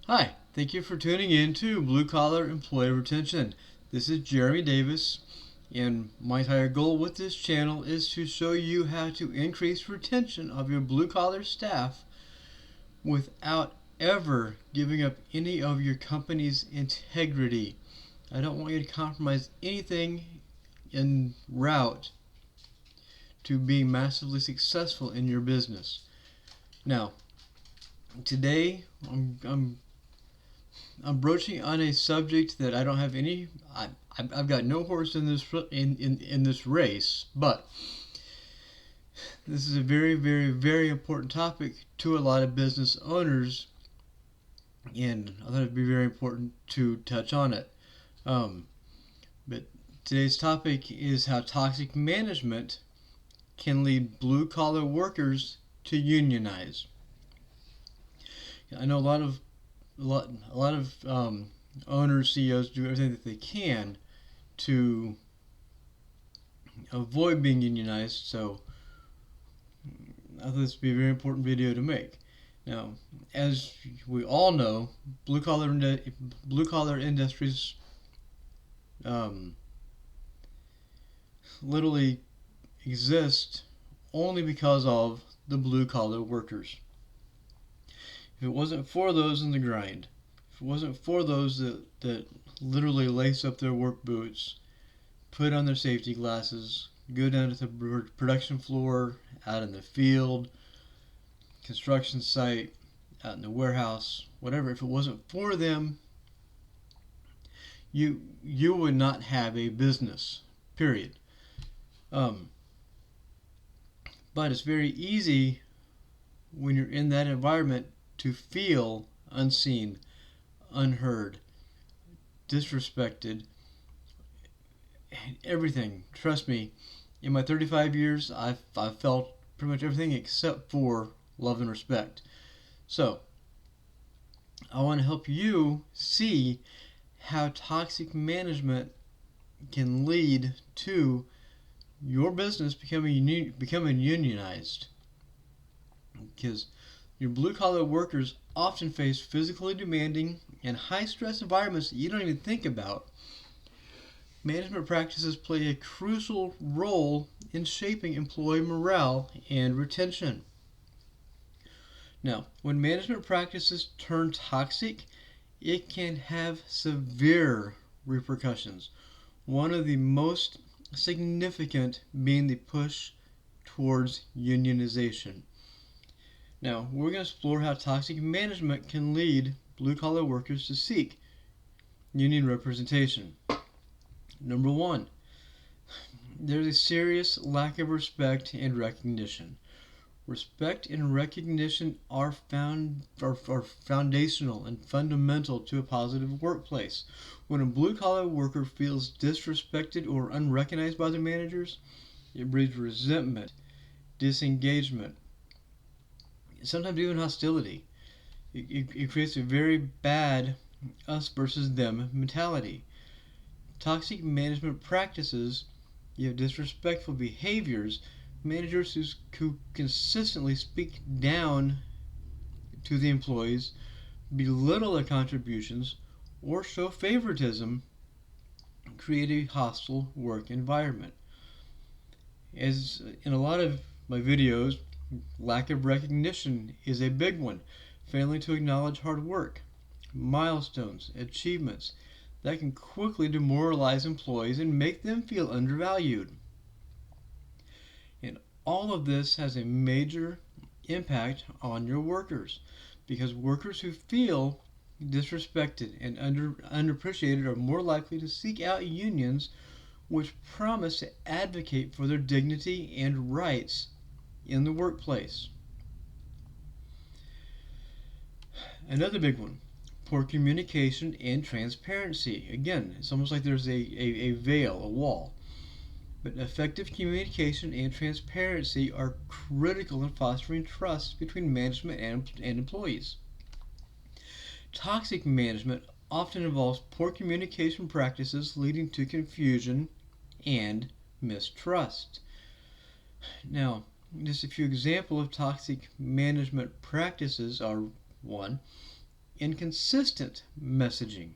Hi, thank you for tuning in to Blue Collar Employee Retention. This is Jeremy Davis, and my entire goal with this channel is to show you how to increase retention of your blue collar staff without ever giving up any of your company's integrity. I don't want you to compromise anything en route to being massively successful in your business. Now, today I'm broaching on a subject that I don't have any. I've got no horse in this race, but this is a very, very, very important topic to a lot of business owners, and I thought it'd be very important to touch on it. But today's topic is how toxic management can lead blue collar workers to unionize. I know a lot of owners, CEOs do everything that they can to avoid being unionized. So I thought this would be a very important video to make. Now, as we all know, blue collar industries literally exist only because of the blue collar workers. If it wasn't for those in the grind, if it wasn't for those that literally lace up their work boots, put on their safety glasses, go down to the production floor, out in the field, construction site, out in the warehouse, whatever, if it wasn't for them, you would not have a business, period. But it's very easy when you're in that environment to feel unseen, unheard, disrespected, everything. Trust me, in my 35 years, I've felt pretty much everything except for love and respect. So, I want to help you see how toxic management can lead to your business becoming unionized. Because your blue collar workers often face physically demanding and high stress environments that you don't even think about. Management practices play a crucial role in shaping employee morale and retention. Now, when management practices turn toxic, it can have severe repercussions. One of the most significant being the push towards unionization. Now, we're going to explore how toxic management can lead blue collar workers to seek union representation. Number one, there's a serious lack of respect and recognition. Respect and recognition are foundational and fundamental to a positive workplace. When a blue collar worker feels disrespected or unrecognized by their managers, it breeds resentment, disengagement, sometimes even hostility. It creates a very bad us versus them mentality. Toxic management practices, you have disrespectful behaviors, managers who consistently speak down to the employees, belittle their contributions, or show favoritism, create a hostile work environment. As in a lot of my videos, lack of recognition is a big one. Failing to acknowledge hard work, milestones, achievements that can quickly demoralize employees and make them feel undervalued. And all of this has a major impact on your workers, because workers who feel disrespected and underappreciated are more likely to seek out unions which promise to advocate for their dignity and rights in the workplace. Another big one, poor communication and transparency. Again, it's almost like there's a veil, a wall. But effective communication and transparency are critical in fostering trust between management and employees. Toxic management often involves poor communication practices leading to confusion and mistrust. Now, just a few examples of toxic management practices are: one, inconsistent messaging.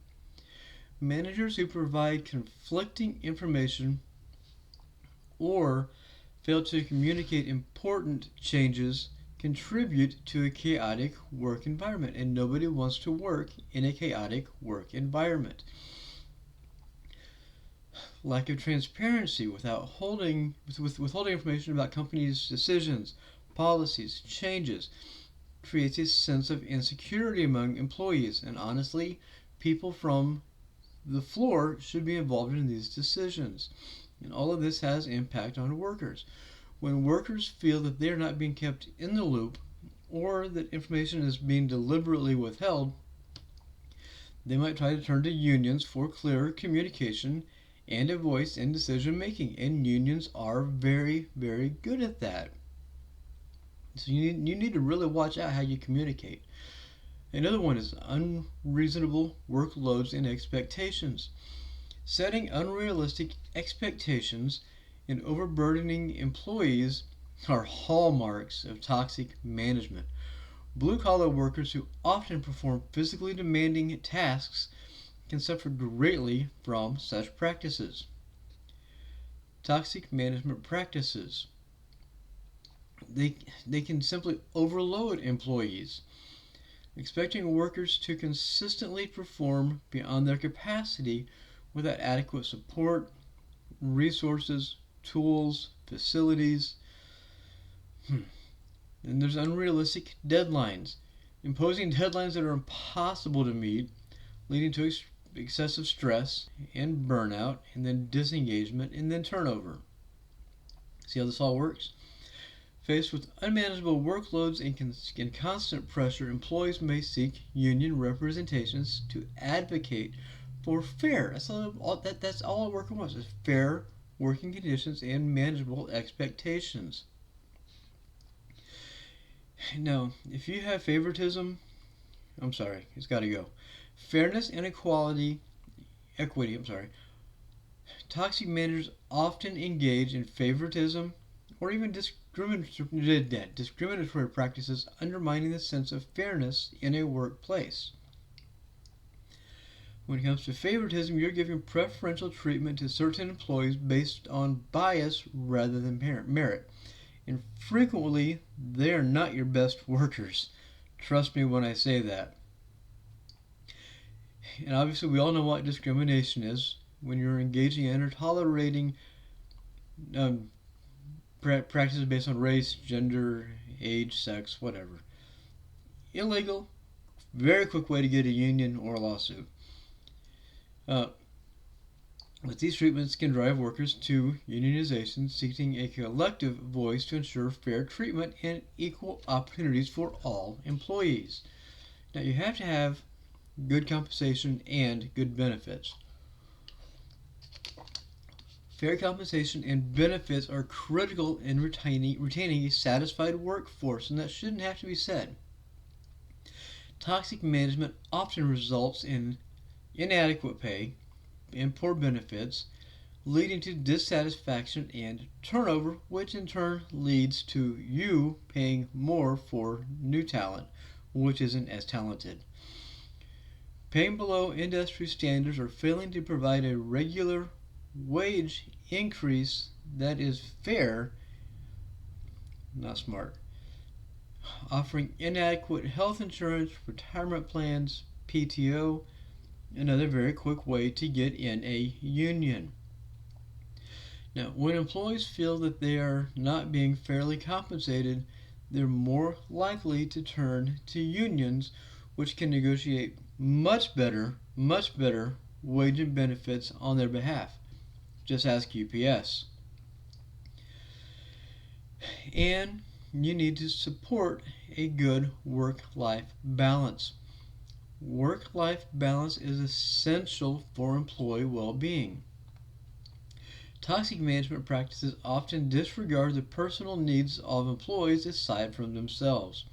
Managers who provide conflicting information or fail to communicate important changes contribute to a chaotic work environment, and nobody wants to work in a chaotic work environment. Lack of transparency withholding information about companies' decisions, policies, changes creates a sense of insecurity among employees, and honestly, people from the floor should be involved in these decisions. And all of this has impact on workers. When workers feel that they are not being kept in the loop or that information is being deliberately withheld, they might try to turn to unions for clearer communication and a voice in decision making. And unions are very, very good at that. So you need to really watch out how you communicate. Another one is unreasonable workloads and expectations. Setting unrealistic expectations and overburdening employees are hallmarks of toxic management. Blue-collar workers who often perform physically demanding tasks can suffer greatly from such practices. Toxic management practices. They can simply overload employees. Expecting workers to consistently perform beyond their capacity without adequate support, resources, tools, facilities. And there's unrealistic deadlines. Imposing deadlines that are impossible to meet, leading to excessive stress and burnout, and then disengagement, and then turnover. See how this all works? Faced with unmanageable workloads and constant pressure, employees may seek union representations to advocate for fair. That's all a worker wants, is fair working conditions and manageable expectations. Now, if you have favoritism, I'm sorry, it's got to go. Fairness and equity, toxic managers often engage in favoritism or even discriminatory practices, undermining the sense of fairness in a workplace. When it comes to favoritism, you're giving preferential treatment to certain employees based on bias rather than merit. And frequently, they are not your best workers. Trust me when I say that. And obviously, we all know what discrimination is when you're engaging in or tolerating practices based on race, gender, age, sex, whatever. Illegal. Very quick way to get a union or a lawsuit. But these treatments can drive workers to unionization, seeking a collective voice to ensure fair treatment and equal opportunities for all employees. Now, you have to have good compensation and good benefits. Fair compensation and benefits are critical in retaining a satisfied workforce, and that shouldn't have to be said. Toxic management often results in inadequate pay and poor benefits, leading to dissatisfaction and turnover, which in turn leads to you paying more for new talent, which isn't as talented. Paying below industry standards or failing to provide a regular wage increase that is fair, not smart. Offering inadequate health insurance, retirement plans, PTO, another very quick way to get in a union. Now, when employees feel that they are not being fairly compensated, they're more likely to turn to unions, which can negotiate much better wage and benefits on their behalf. Just ask UPS. And you need to support a good work-life balance. Work-life balance is essential for employee well-being. Toxic management practices often disregard the personal needs of employees aside from themselves,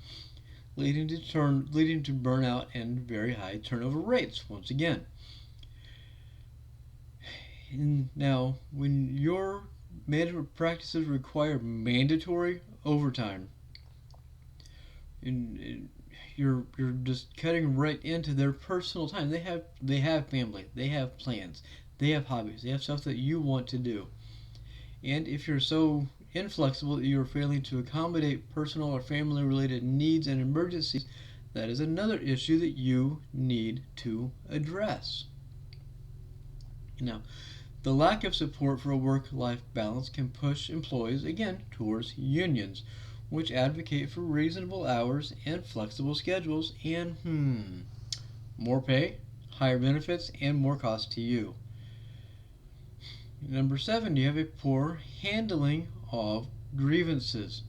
leading to burnout and very high turnover rates once again. Now, when your management practices require mandatory overtime, you're you're just cutting right into their personal time. They have family, they have plans, they have hobbies, they have stuff that you want to do. And if you're so inflexible that you're failing to accommodate personal or family related needs and emergencies, that is another issue that you need to address. Now, the lack of support for a work-life balance can push employees again towards unions, which advocate for reasonable hours and flexible schedules and more pay, higher benefits, and more cost to you. Number 7, you have a poor handling of grievances.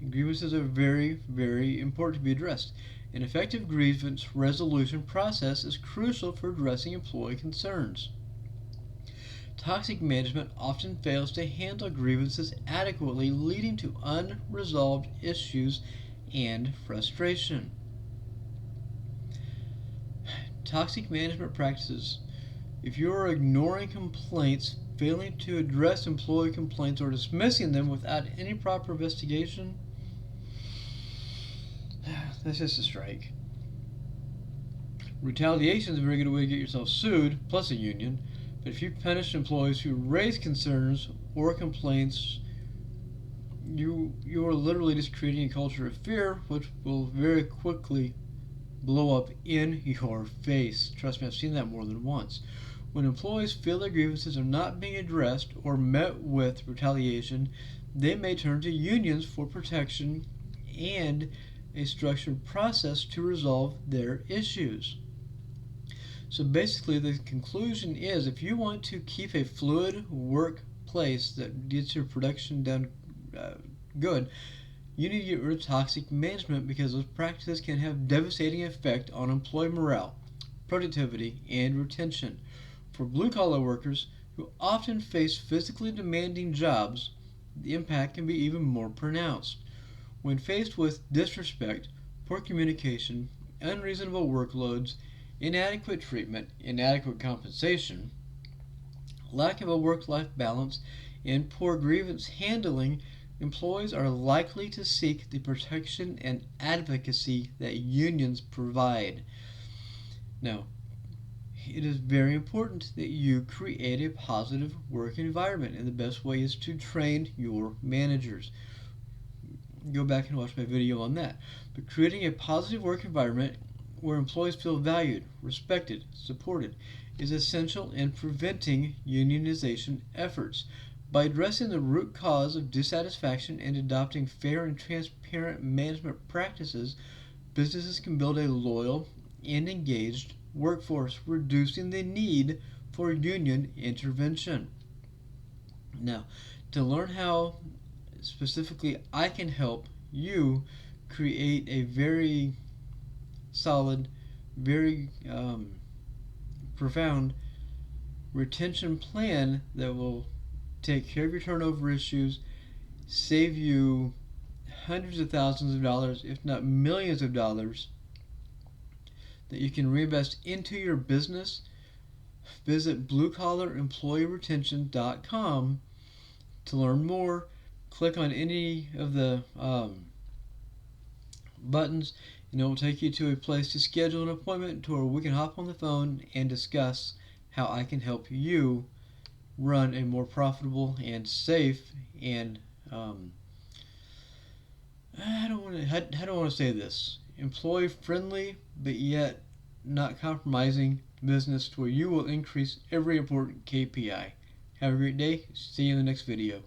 Grievances are very, very important to be addressed. An effective grievance resolution process is crucial for addressing employee concerns. Toxic management often fails to handle grievances adequately, leading to unresolved issues and frustration. Toxic management practices. If you are ignoring complaints, failing to address employee complaints, or dismissing them without any proper investigation, that's just a strike. Retaliation is a very good way to get yourself sued, plus a union. But if you punish employees who raise concerns or complaints, you are literally just creating a culture of fear, which will very quickly blow up in your face. Trust me, I've seen that more than once. When employees feel their grievances are not being addressed or met with retaliation, they may turn to unions for protection and a structured process to resolve their issues. So basically, the conclusion is, if you want to keep a fluid workplace that gets your production done good, you need to get rid of toxic management, because those practices can have devastating effect on employee morale, productivity, and retention. For blue-collar workers who often face physically demanding jobs, the impact can be even more pronounced. When faced with disrespect, poor communication, unreasonable workloads, inadequate treatment, inadequate compensation, lack of a work-life balance, and poor grievance handling, employees are likely to seek the protection and advocacy that unions provide. Now, it is very important that you create a positive work environment, and the best way is to train your managers. Go back and watch my video on that. But creating a positive work environment where employees feel valued, respected, supported is essential in preventing unionization efforts. By addressing the root cause of dissatisfaction and adopting fair and transparent management practices, businesses can build a loyal and engaged workforce, reducing the need for union intervention. Now, to learn how specifically I can help you create a very solid, very profound retention plan that will take care of your turnover issues, save you hundreds of thousands of dollars, if not millions of dollars, that you can reinvest into your business, visit bluecollaremployeeretention.com to learn more. Click on any of the buttons, and it will take you to a place to schedule an appointment to where we can hop on the phone and discuss how I can help you run a more profitable and safe and how do I want to say this? Employee friendly, but yet not compromising business to where you will increase every important KPI. Have a great day. See you in the next video.